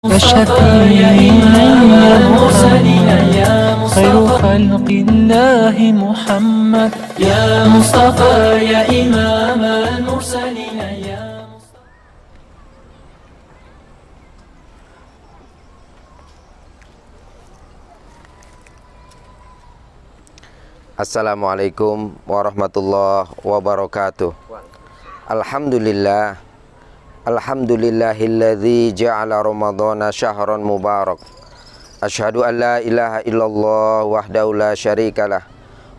كشفيع المرسلين يا خير خلق الله محمد يا مصطفى يا إمام المرسلين يا Assalamualaikum warahmatullahi wabarakatuh. Alhamdulillah. Alhamdulillahilladzi ja'ala ramadhana syahran mubarak. Asyhadu an la ilaha illallah wahdahu la syarikalah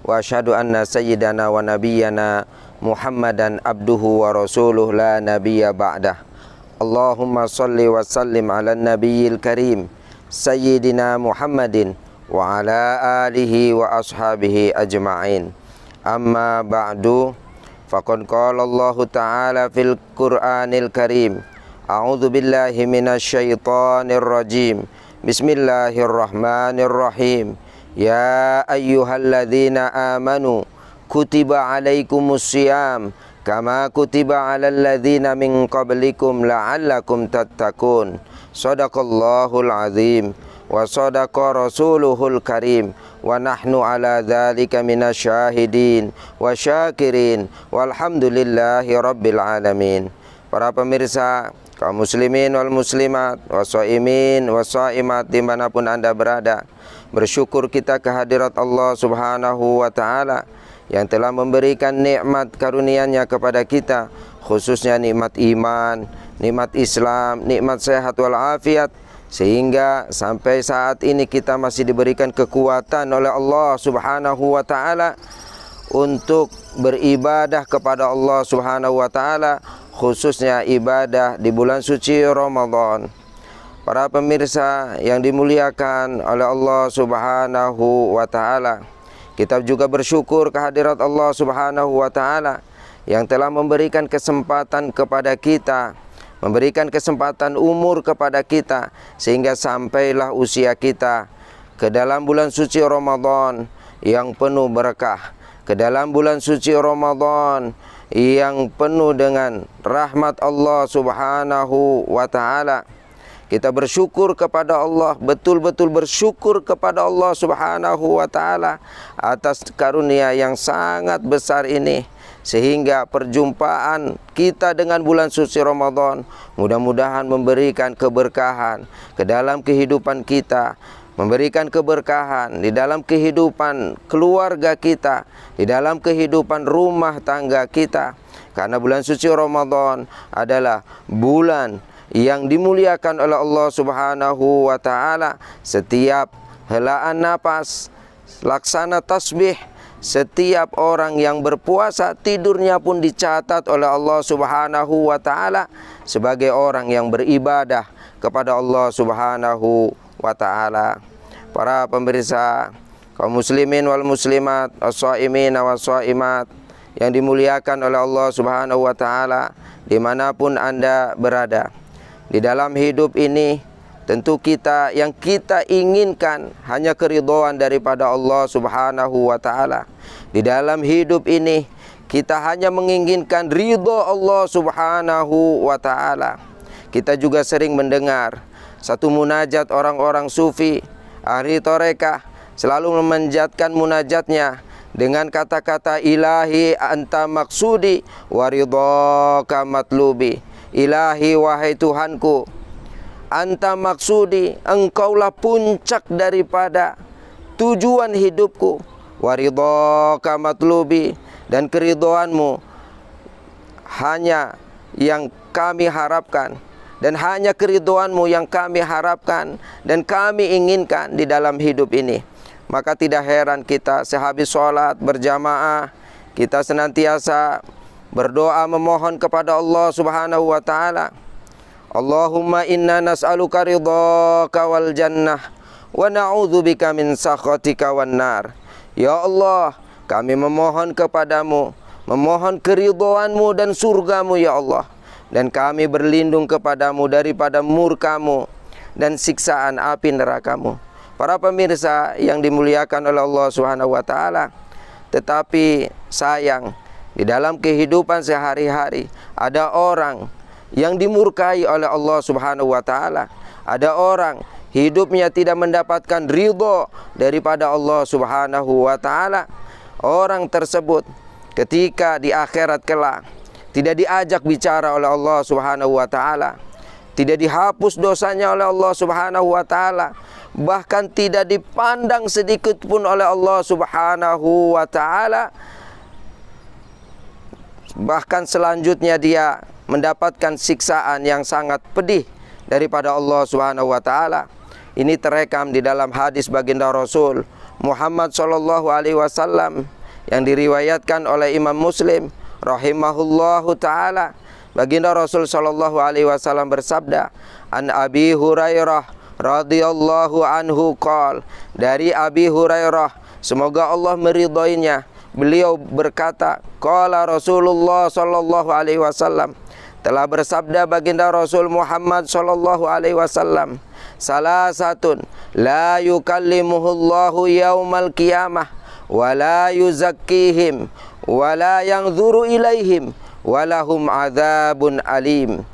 wa asyhadu anna sayyidana wa nabiyyana Muhammadan abduhu wa rasuluh la nabiyya ba'dah. Allahumma salli wa sallim ala nabiyyil karim sayyidina Muhammadin wa ala alihi wa ashabihi ajma'in. Amma ba'du, faqad qala Allah ta'ala fil Qur'anil Karim, a'udzu billahi minasy syaithanir rajim. Bismillahirrahmanirrahim. Ya ayyuhalladzina amanu kutiba alaikumusiyam kama kutiba alal ladzina min qablikum la'allakum tattaqun. Shadaqallahul azim wa sadaqa rasuluhul karim wa nahnu ala dzalika minasyahidin wa syakirin walhamdulillahi rabbil alamin. Para pemirsa, kaum muslimin wal muslimat, wasoimin wasoimat dimanapun anda berada, bersyukur kita kehadirat Allah subhanahu wa ta'ala yang telah memberikan nikmat karunia-Nya kepada kita, khususnya nikmat iman, nikmat Islam, nikmat sehat walafiat, sehingga sampai saat ini kita masih diberikan kekuatan oleh Allah subhanahu wa ta'ala untuk beribadah kepada Allah subhanahu wa ta'ala, khususnya ibadah di bulan suci Ramadan. Para pemirsa yang dimuliakan oleh Allah subhanahu wa ta'ala, kita juga bersyukur kehadirat Allah subhanahu wa ta'ala yang telah memberikan kesempatan kepada kita, memberikan kesempatan umur kepada kita, sehingga sampailah usia kita ke dalam bulan suci Ramadan yang penuh berkah, ke dalam bulan suci Ramadan yang penuh dengan rahmat Allah subhanahu wa ta'ala. Kita bersyukur kepada Allah, betul-betul bersyukur kepada Allah subhanahu wa ta'ala atas karunia yang sangat besar ini, sehingga perjumpaan kita dengan bulan suci Ramadan mudah-mudahan memberikan keberkahan ke dalam kehidupan kita, memberikan keberkahan di dalam kehidupan keluarga kita, di dalam kehidupan rumah tangga kita. Karena bulan suci Ramadan adalah bulan yang dimuliakan oleh Allah subhanahu wa ta'ala. Setiap helaan napas, laksana tasbih, setiap orang yang berpuasa, tidurnya pun dicatat oleh Allah subhanahu wa ta'ala sebagai orang yang beribadah kepada Allah subhanahu wa ta'ala. Para pemirsa, kaum muslimin wal muslimat, as-shaimin was-shaimat yang dimuliakan oleh Allah subhanahu wa ta'ala dimanapun anda berada. Di dalam hidup ini tentu yang kita inginkan hanya keridhaan daripada Allah subhanahu wa ta'ala. Di dalam hidup ini kita hanya menginginkan ridho Allah subhanahu wa ta'ala. Kita juga sering mendengar satu munajat orang-orang sufi, ahli tarekah, selalu memanjatkan munajatnya dengan kata-kata ilahi anta maksudi wa ridhaka matlubi. Ilahi wahai Tuhanku, anta maksudi, engkaulah puncak daripada tujuan hidupku, waridhaka matlubi, dan keridhoanmu hanya yang kami harapkan, dan hanya keridhoanmu yang kami harapkan dan kami inginkan di dalam hidup ini. Maka tidak heran kita sehabis sholat berjamaah, kita senantiasa berdoa memohon kepada Allah subhanahu wa ta'ala. Allahumma inna nas'aluka ridhaka wal jannah wa na'udzubika min sakhatika wan nar. Ya Allah, kami memohon kepadamu, memohon keridhoanmu dan surgamu ya Allah, dan kami berlindung kepadamu daripada murkamu dan siksaan api nerakamu. Para pemirsa yang dimuliakan oleh Allah subhanahu wa ta'ala, tetapi sayang, di dalam kehidupan sehari-hari ada orang yang dimurkai oleh Allah subhanahu wa ta'ala, Ada orang hidupnya tidak mendapatkan ridho daripada Allah Subhanahu wa ta'ala. Orang tersebut ketika di akhirat kelak tidak diajak bicara oleh Allah Subhanahu wa ta'ala, tidak dihapus dosanya oleh Allah Subhanahu wa ta'ala, bahkan tidak dipandang sedikit pun oleh Allah Subhanahu wa ta'ala. Bahkan selanjutnya dia mendapatkan siksaan yang sangat pedih daripada Allah Subhanahu wa ta'ala. Ini terekam di dalam hadis baginda Rasul Muhammad sallallahu alaihi wasallam yang diriwayatkan oleh Imam Muslim rahimahullahu ta'ala. Baginda Rasul sallallahu alaihi wasallam bersabda, "An Abi Hurairah radhiyallahu anhu qol." Dari Abi Hurairah, semoga Allah meridhoinya, beliau berkata, qala Rasulullah sallallahu alaihi wasallam, telah bersabda baginda Rasul Muhammad sallallahu alaihi wasallam, salasatun la yukallimuhullahu yaumal qiyamah wa la yuzakkihim wa la yanzuru ilaihim walahum adzabun alim.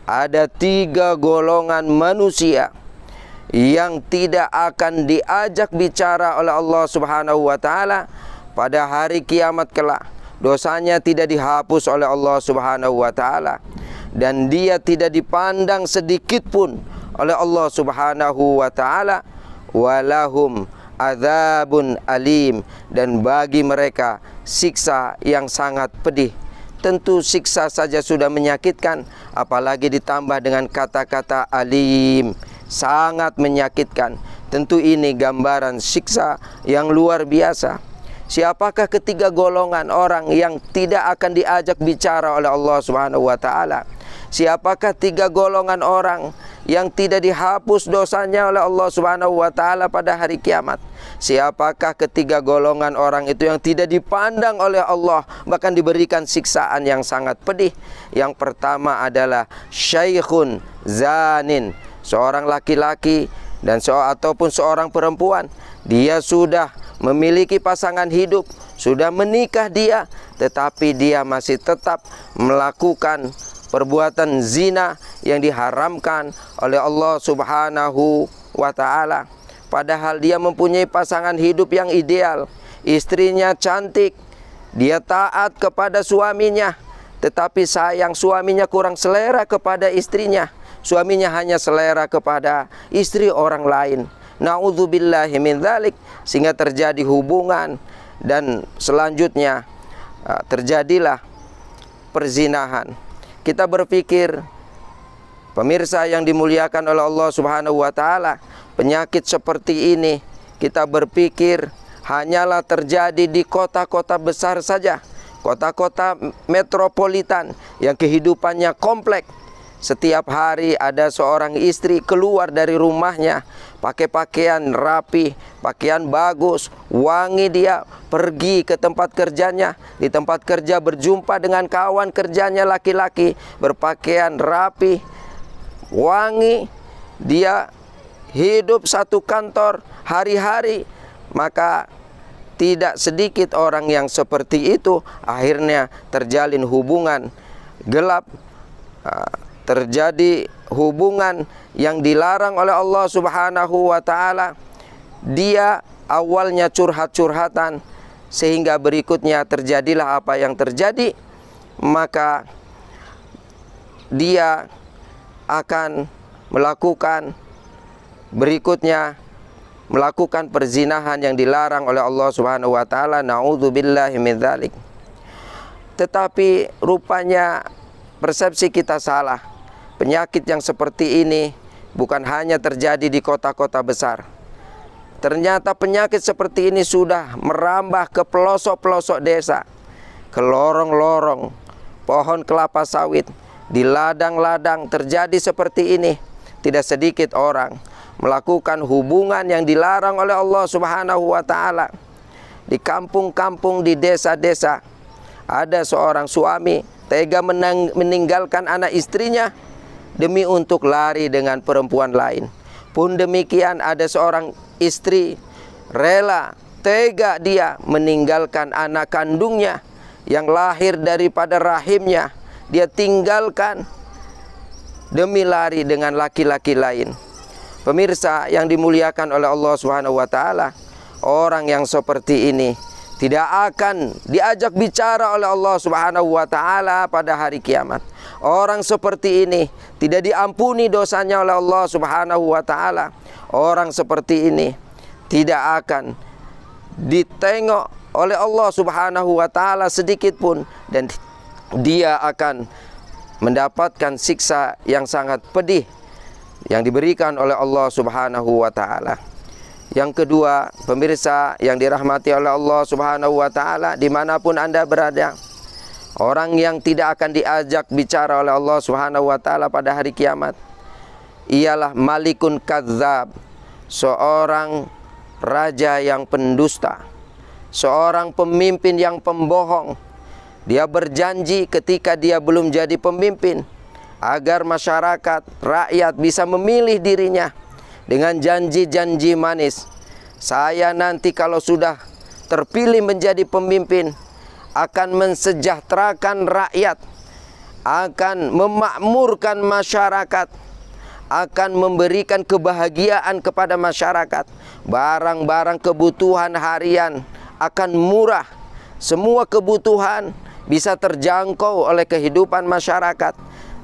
Ada 3 golongan manusia yang tidak akan diajak bicara oleh Allah Subhanahu wa ta'ala pada hari kiamat kelak. Dosanya tidak dihapus oleh Allah Subhanahu wa ta'ala, dan dia tidak dipandang sedikit pun oleh Allah Subhanahu wa ta'ala. Walahum adzabun alim, dan bagi mereka siksa yang sangat pedih. Tentu siksa saja sudah menyakitkan, apalagi ditambah dengan kata-kata alim, sangat menyakitkan. Tentu ini gambaran siksa yang luar biasa. Siapakah ketiga golongan orang yang tidak akan diajak bicara oleh Allah Subhanahu wa ta'ala? Siapakah 3 golongan orang yang tidak dihapus dosanya oleh Allah Subhanahu wa ta'ala pada hari kiamat? Siapakah ketiga golongan orang itu yang tidak dipandang oleh Allah, bahkan diberikan siksaan yang sangat pedih? Yang pertama adalah syaikhun zanin, seorang laki-laki dan ataupun seorang perempuan. Dia sudah memiliki pasangan hidup, sudah menikah dia, tetapi dia masih tetap melakukan perbuatan zina yang diharamkan oleh Allah Subhanahu wa ta'ala. Padahal dia mempunyai pasangan hidup yang ideal, istrinya cantik, dia taat kepada suaminya, tetapi sayang suaminya kurang selera kepada istrinya. Suaminya hanya selera kepada istri orang lain. Na'udzubillahi min dzalik, sehingga terjadi hubungan dan selanjutnya terjadilah perzinahan. Kita berpikir, pemirsa yang dimuliakan oleh Allah Subhanahu wa ta'ala, penyakit seperti ini kita berpikir hanyalah terjadi di kota-kota besar saja, kota-kota metropolitan yang kehidupannya kompleks. Setiap hari ada seorang istri keluar dari rumahnya pakai pakaian rapi, pakaian bagus, wangi, dia pergi ke tempat kerjanya. Di tempat kerja berjumpa dengan kawan kerjanya laki-laki, berpakaian rapi, wangi. Dia hidup satu kantor hari-hari. Maka tidak sedikit orang yang seperti itu akhirnya terjalin hubungan gelap, terjadi hubungan yang dilarang oleh Allah Subhanahu wa ta'ala. Dia awalnya curhat-curhatan, sehingga berikutnya terjadilah apa yang terjadi. Maka dia akan melakukan berikutnya, melakukan perzinahan yang dilarang oleh Allah Subhanahu wa ta'ala. Na'udzubillahi min dzalik. Tetapi rupanya persepsi kita salah. Penyakit yang seperti ini bukan hanya terjadi di kota-kota besar. Ternyata penyakit seperti ini sudah merambah ke pelosok-pelosok desa, ke lorong-lorong pohon kelapa sawit, di ladang-ladang terjadi seperti ini. Tidak sedikit orang melakukan hubungan yang dilarang oleh Allah Subhanahu wa ta'ala. Di kampung-kampung, di desa-desa, ada seorang suami tega meninggalkan anak istrinya demi untuk lari dengan perempuan lain. Pun demikian ada seorang istri rela, tega dia meninggalkan anak kandungnya yang lahir daripada rahimnya. Dia tinggalkan demi lari dengan laki-laki lain. Pemirsa yang dimuliakan oleh Allah Subhanahu wa taala, orang yang seperti ini tidak akan diajak bicara oleh Allah Subhanahu wa taala pada hari kiamat. Orang seperti ini tidak diampuni dosanya oleh Allah Subhanahu wa taala. Orang seperti ini tidak akan ditengok oleh Allah Subhanahu wa taala sedikit pun, dan dia akan mendapatkan siksa yang sangat pedih yang diberikan oleh Allah Subhanahu wa taala. Yang kedua, pemirsa yang dirahmati oleh Allah Subhanahu wa taala, dimanapun Anda berada, orang yang tidak akan diajak bicara oleh Allah Subhanahu wa taala pada hari kiamat ialah malikun kadzab, seorang raja yang pendusta, seorang pemimpin yang pembohong. Dia berjanji ketika dia belum jadi pemimpin agar masyarakat, rakyat bisa memilih dirinya dengan janji-janji manis. Saya nanti kalau sudah terpilih menjadi pemimpin akan mensejahterakan rakyat, akan memakmurkan masyarakat, akan memberikan kebahagiaan kepada masyarakat. Barang-barang kebutuhan harian akan murah. Semua kebutuhan bisa terjangkau oleh kehidupan masyarakat.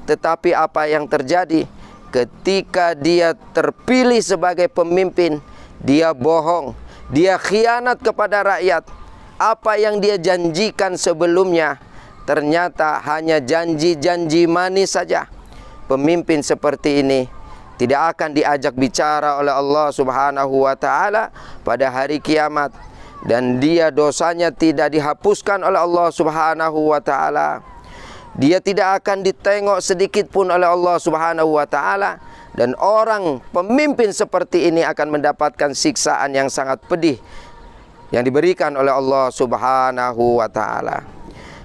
Tetapi apa yang terjadi ketika dia terpilih sebagai pemimpin? Dia bohong, dia khianat kepada rakyat. Apa yang dia janjikan sebelumnya ternyata hanya janji-janji manis saja. Pemimpin seperti ini tidak akan diajak bicara oleh Allah Subhanahu wa taala pada hari kiamat, dan dia dosanya tidak dihapuskan oleh Allah Subhanahu wa taala. Dia tidak akan ditengok sedikit pun oleh Allah Subhanahu wa taala, dan orang pemimpin seperti ini akan mendapatkan siksaan yang sangat pedih yang diberikan oleh Allah Subhanahu wa taala.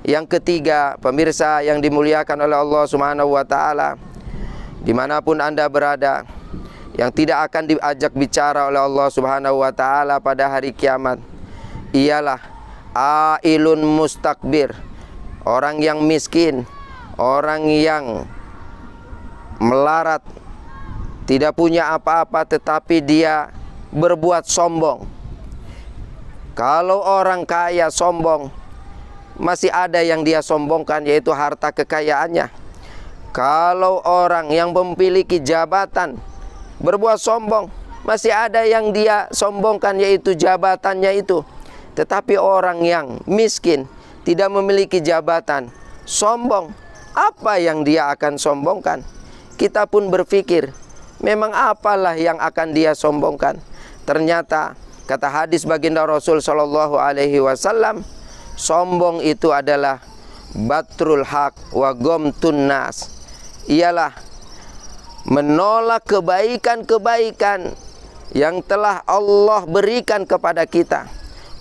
Yang ketiga, pemirsa yang dimuliakan oleh Allah Subhanahu wa taala, dimanapun Anda berada, yang tidak akan diajak bicara oleh Allah Subhanahu wa taala pada hari kiamat ialah ailun mustakbir, orang yang miskin, orang yang melarat, tidak punya apa-apa tetapi dia berbuat sombong. Kalau orang kaya sombong, masih ada yang dia sombongkan, yaitu harta kekayaannya. Kalau orang yang memiliki jabatan berbuat sombong, masih ada yang dia sombongkan, yaitu jabatannya itu. Tetapi orang yang miskin, tidak memiliki jabatan, sombong, apa yang dia akan sombongkan? Kita pun berpikir, memang apalah yang akan dia sombongkan? Ternyata kata hadis baginda Rasul Shallallahu Alaihi Wasallam, sombong itu adalah batrul haq wa gomtun nas, ialah menolak kebaikan-kebaikan yang telah Allah berikan kepada kita,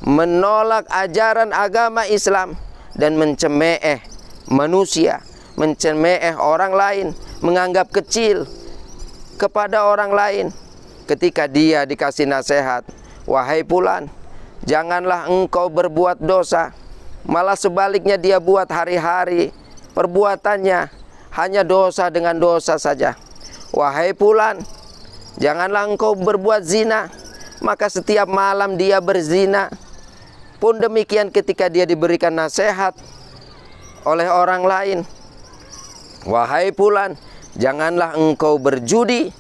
menolak ajaran agama Islam, dan mencemooh manusia, mencemooh orang lain, menganggap kecil kepada orang lain. Ketika dia dikasih nasihat, wahai fulan, janganlah engkau berbuat dosa, malah sebaliknya dia buat hari-hari perbuatannya hanya dosa dengan dosa saja. Wahai fulan, janganlah engkau berbuat zina, maka setiap malam dia berzina. Pun demikian ketika dia diberikan nasihat oleh orang lain, wahai fulan, janganlah engkau berjudi,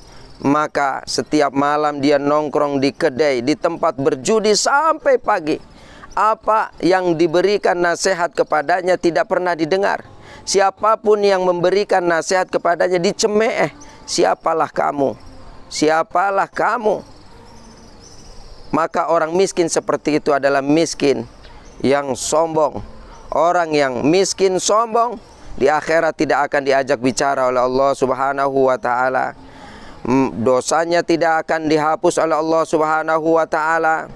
maka setiap malam dia nongkrong di kedai, di tempat berjudi sampai pagi. Apa yang diberikan nasihat kepadanya tidak pernah didengar. Siapapun yang memberikan nasihat kepadanya dicemooh. Siapalah kamu? Siapalah kamu? Maka orang miskin seperti itu adalah miskin yang sombong. Orang yang miskin sombong di akhirat tidak akan diajak bicara oleh Allah Subhanahu wa taala. Dosanya tidak akan dihapus oleh Allah Subhanahu wa taala.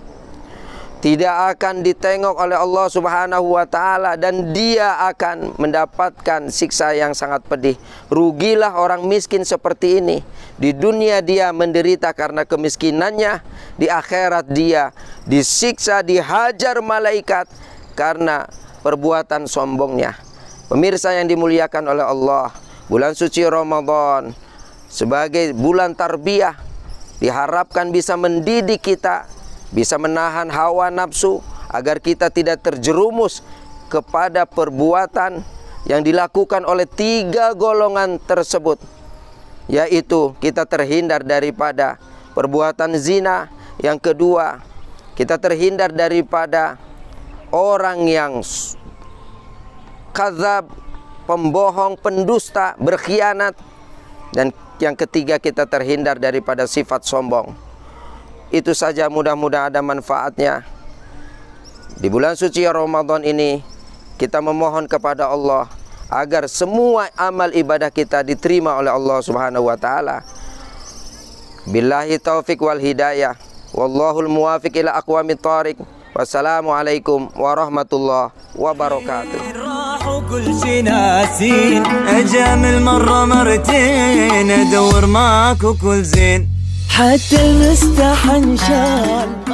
Tidak akan ditengok oleh Allah Subhanahu wa taala, dan dia akan mendapatkan siksa yang sangat pedih. Rugilah orang miskin seperti ini. Di dunia dia menderita karena kemiskinannya, di akhirat dia disiksa, dihajar malaikat karena perbuatan sombongnya. Pemirsa yang dimuliakan oleh Allah, bulan suci Ramadan sebagai bulan tarbiyah, diharapkan bisa mendidik kita, bisa menahan hawa nafsu agar kita tidak terjerumus kepada perbuatan yang dilakukan oleh 3 golongan tersebut, yaitu kita terhindar daripada perbuatan zina. Yang kedua, kita terhindar daripada orang yang kadzab, pembohong, pendusta, berkhianat. Dan yang ketiga, kita terhindar daripada sifat sombong. Itu saja, mudah-mudahan ada manfaatnya. Di bulan suci Ramadan ini, kita memohon kepada Allah agar semua amal ibadah kita diterima oleh Allah Subhanahu wa taala. Billahi taufik wal hidayah. Wallahul muwafiq ila aqwamit thariq. Wassalamualaikum warahmatullahi wabarakatuh. كل شي ناسين أجامل مرة مرتين أدور معك وكل زين حتى المستحن شال